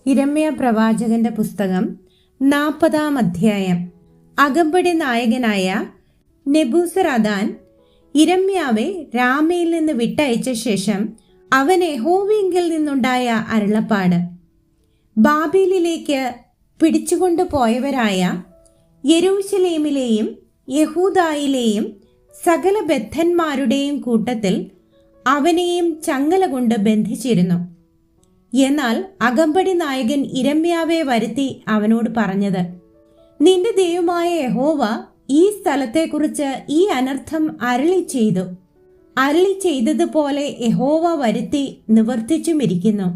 യിരെമ്യാ പ്രവാചകന്റെ പുസ്തകം 40-ാം അധ്യായം. അകമ്പടി നായകനായ നെബൂസറദാൻ യിരെമ്യാവെ രാമയിൽ നിന്ന് വിട്ടയച്ച ശേഷം അവൻ യഹോവയിങ്കിൽ നിന്നുണ്ടായ അരുളപ്പാട്: ബാബേലിലേക്ക് പിടിച്ചുകൊണ്ടുപോയവരായ യെരൂശലേമിലെയും യഹൂദായിലെയും സകല ബദ്ധന്മാരുടെയും കൂട്ടത്തിൽ അവനെയും ചങ്ങല കൊണ്ട് ബന്ധിച്ചിരുന്നു. എന്നാൽ അകമ്പടി നായകൻ യിരെമ്യാവെ വരുത്തി അവനോട് പറഞ്ഞത്: നിന്റെ ദൈവമായ യഹോവ ഈ സ്ഥലത്തെക്കുറിച്ച് ഈ അനർത്ഥം അരുളി ചെയ്തതുപോലെ യഹോവ വരുത്തി നിവർത്തിച്ചുമിരിക്കുന്നു.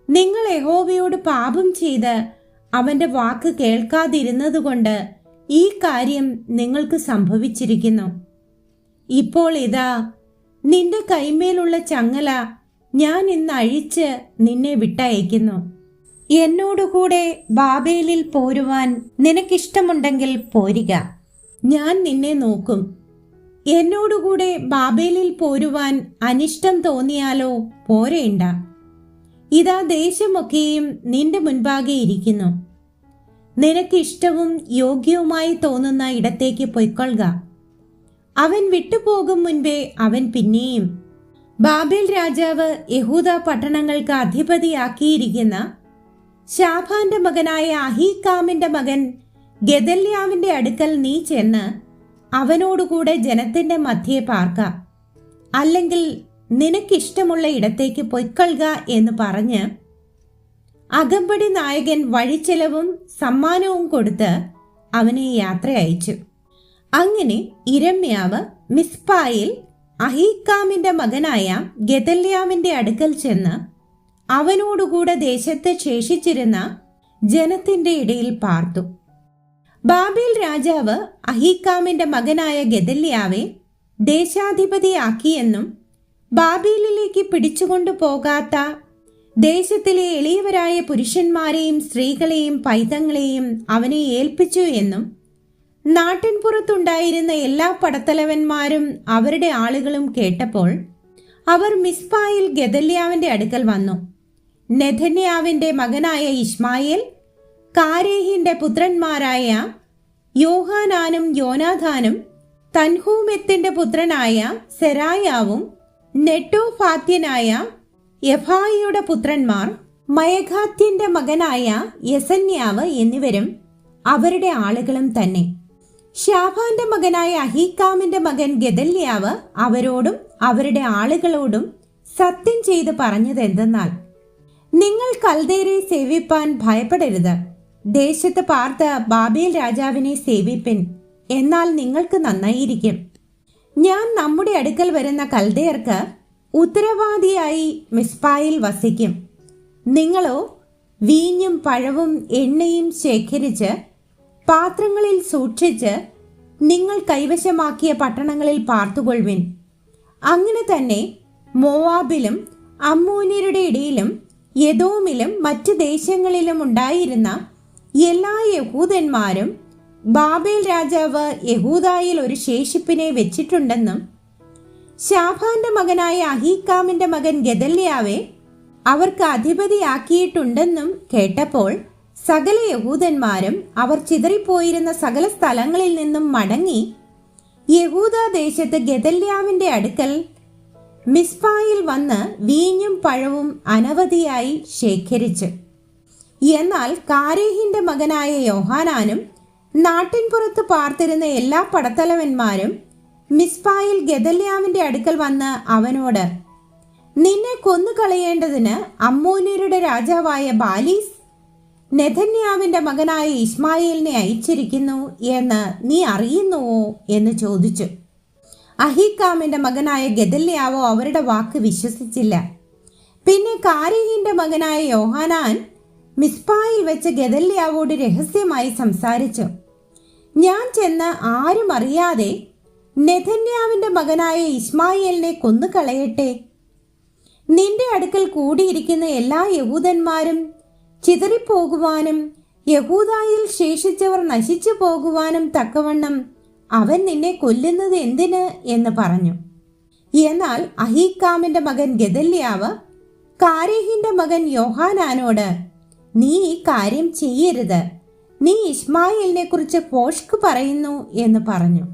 നിങ്ങൾ യഹോവയോട് പാപം ചെയ്ത് അവന്റെ വാക്ക് കേൾക്കാതിരുന്നതുകൊണ്ട് ഈ കാര്യം നിങ്ങൾക്ക് സംഭവിച്ചിരിക്കുന്നു. ഇപ്പോൾ ഇതാ, നിന്റെ കൈമേലുള്ള ചങ്ങല ഞാൻ ഇന്ന് അഴിച്ച് നിന്നെ വിട്ടയക്കുന്നു. എന്നോടുകൂടെ ബാബേലിൽ പോരുവാൻ നിനക്കിഷ്ടമുണ്ടെങ്കിൽ പോരുക, ഞാൻ നിന്നെ നോക്കും. എന്നോടുകൂടെ ബാബേലിൽ പോരുവാൻ അനിഷ്ടം തോന്നിയാലോ പോരേണ്ട. ഇതാ, ദേശമൊക്കെയും നിന്റെ മുൻപാകെ ഇരിക്കുന്നു. നിനക്ക് ഇഷ്ടവും യോഗ്യവുമായി തോന്നുന്ന ഇടത്തേക്ക് പൊയ്ക്കൊള്ളുക. അവൻ വിട്ടുപോകും മുൻപേ അവൻ പിന്നെയും ബാബേൽ രാജാവ് യഹൂദ പട്ടണങ്ങൾക്ക് അധിപതിയാക്കിയിരിക്കുന്ന ശാഫാന്റെ മകനായ അഹീക്കാമിന്റെ മകൻ ഗെദല്യാവിന്റെ അടുക്കൽ നീ ചെന്ന് അവനോടുകൂടെ ജനത്തിന്റെ മധ്യേ പാർക്ക, അല്ലെങ്കിൽ നിനക്കിഷ്ടമുള്ള ഇടത്തേക്ക് പൊയ്ക്കൊള്ളുക എന്ന് പറഞ്ഞ് അകമ്പടി നായകൻ വഴിച്ചെലവും സമ്മാനവും കൊടുത്ത് അവനെ യാത്ര അയച്ചു. അങ്ങനെ യിരെമ്യാവ് മിസ്പായിൽ അഹീക്കാമിന്റെ മകനായ ഗെദല്യാവിന്റെ അടുക്കൽ ചെന്ന് അവനോടുകൂടെ ദേശത്ത് ശേഷിച്ചിരുന്ന ജനത്തിന്റെ ഇടയിൽ പാർത്തു. ബാബേൽ രാജാവ് അഹീക്കാമിന്റെ മകനായ ഗെദല്യാവെ ദേശാധിപതിയാക്കിയെന്നും ബാബേലിലേക്ക് പിടിച്ചുകൊണ്ടു പോകാത്ത ദേശത്തിലെ എളിയവരായ പുരുഷന്മാരെയും സ്ത്രീകളെയും പൈതങ്ങളെയും അവനെ ഏൽപ്പിച്ചു എന്നും നാട്ടിൻപുറത്തുണ്ടായിരുന്ന എല്ലാ പടത്തലവന്മാരും അവരുടെ ആളുകളും കേട്ടപ്പോൾ അവർ മിസ്പായിൽ ഗെദല്യാവിന്റെ അടുക്കൽ വന്നു. നെഥന്യാവിന്റെ മകനായ ഇശ്മായേൽ, കാരേഹിന്റെ പുത്രന്മാരായ യോഹാനാനും യോനാഥാനും, തൻഹൂമെത്തിന്റെ പുത്രനായ സെരായാവും, നെട്ടോഫാത്യനായ യഫായിയുടെ പുത്രന്മാർ, മയഖാത്യന്റെ മകനായ യെസന്യാവ് എന്നിവരും അവരുടെ ആളുകളും തന്നെ. ശാഫാന്റെ മകനായ അഹീക്കാമിന്റെ മകൻ ഗെദല്യാവ് അവരോടും അവരുടെ ആളുകളോടും സത്യം ചെയ്ത് പറഞ്ഞതെന്തെന്നാൽ: നിങ്ങൾ കൽദയരെ സേവിപ്പാൻ ഭയപ്പെടരുത്. ദേശത്ത് പാർത്ത ബാബേൽ രാജാവിനെ സേവിപ്പിൻ, എന്നാൽ നിങ്ങൾക്ക് നന്നായിരിക്കും. ഞാൻ നമ്മുടെ അടുക്കൽ വരുന്ന കൽദയർക്ക് ഉത്തരവാദിയായി മിസ്പായിൽ വസിക്കും. നിങ്ങളോ വീഞ്ഞും പഴവും എണ്ണയും ശേഖരിച്ച് പാത്രങ്ങളിൽ സൂക്ഷിച്ച് നിങ്ങൾ കൈവശമാക്കിയ പട്ടണങ്ങളിൽ പാർത്തുകൊള്ളുവിൻ. അങ്ങനെ തന്നെ മോവാബിലും അമ്മോന്യരുടെ ഇടയിലും യെദോമിലും മറ്റ് ദേശങ്ങളിലും ഉണ്ടായിരുന്ന എല്ലാ യഹൂദന്മാരും ബാബേൽ രാജാവ് യഹൂദായിൽ ഒരു ശേഷിപ്പിനെ വെച്ചിട്ടുണ്ടെന്നും ശാഫാന്റെ മകനായ അഹീക്കാമിന്റെ മകൻ ഗെദല്യാവെ അവർക്ക് അധിപതിയാക്കിയിട്ടുണ്ടെന്നും കേട്ടപ്പോൾ സകല യഹൂദന്മാരും അവർ ചിതറിപ്പോയിരുന്ന സകല സ്ഥലങ്ങളിൽ നിന്നും മടങ്ങി യഹൂദ ദേശത്ത് ഗെദല്യാവിന്റെ അടുക്കൽ മിസ്പായിൽ വന്ന് വീഞ്ഞും പഴവും അനവധിയായി ശേഖരിച്ചു. എന്നാൽ കാരേഹിന്റെ മകനായ യോഹാനാനും നാട്ടിൻപുറത്ത് പാർത്തിരുന്ന എല്ലാ പടത്തലവന്മാരും മിസ്പായിൽ ഗെദല്യാവിന്റെ അടുക്കൽ വന്ന് അവനോട്: നിന്നെ കൊന്നുകളയേണ്ടതിന് അമ്മോന്യരുടെ രാജാവായ ബാലീസ് നെഥന്യാവിന്റെ മകനായ ഇശ്മായേലിനെ അയച്ചിരിക്കുന്നു എന്ന് നീ അറിയുന്നുവോ എന്ന് ചോദിച്ചു. അഹീക്കാമിന്റെ മകനായ ഗെദല്യാവോ അവരുടെ വാക്ക് വിശ്വസിച്ചില്ല. പിന്നെ കാരേഹിന്റെ മകനായ യോഹാനാൻ മിസ്പായിൽ വെച്ച് ഗെദല്യാവോട് രഹസ്യമായി സംസാരിച്ചു: ഞാൻ ചെന്ന് ആരും അറിയാതെ നെഥന്യാവിന്റെ മകനായ ഇശ്മായേലിനെ കൊന്നുകളയട്ടെ. നിന്റെ അടുക്കൽ കൂടിയിരിക്കുന്ന എല്ലാ യഹൂദന്മാരും ചിതറിപ്പോകുവാനും യഹൂദായിൽ ശേഷിച്ചവർ നശിച്ചു പോകുവാനും തക്കവണ്ണം അവൻ നിന്നെ കൊല്ലുന്നത് എന്തിന് എന്ന് പറഞ്ഞു. എന്നാൽ അഹീക്കാമിന്റെ മകൻ ഗെദല്യാവ് കാരേഹിന്റെ മകൻ യോഹാനാനോട്, നീ ഈ കാര്യം ചെയ്യരുത്, നീ ഇശ്മായേലിനെ കുറിച്ച് ഭോഷ്ക് പറയുന്നു എന്ന് പറഞ്ഞു.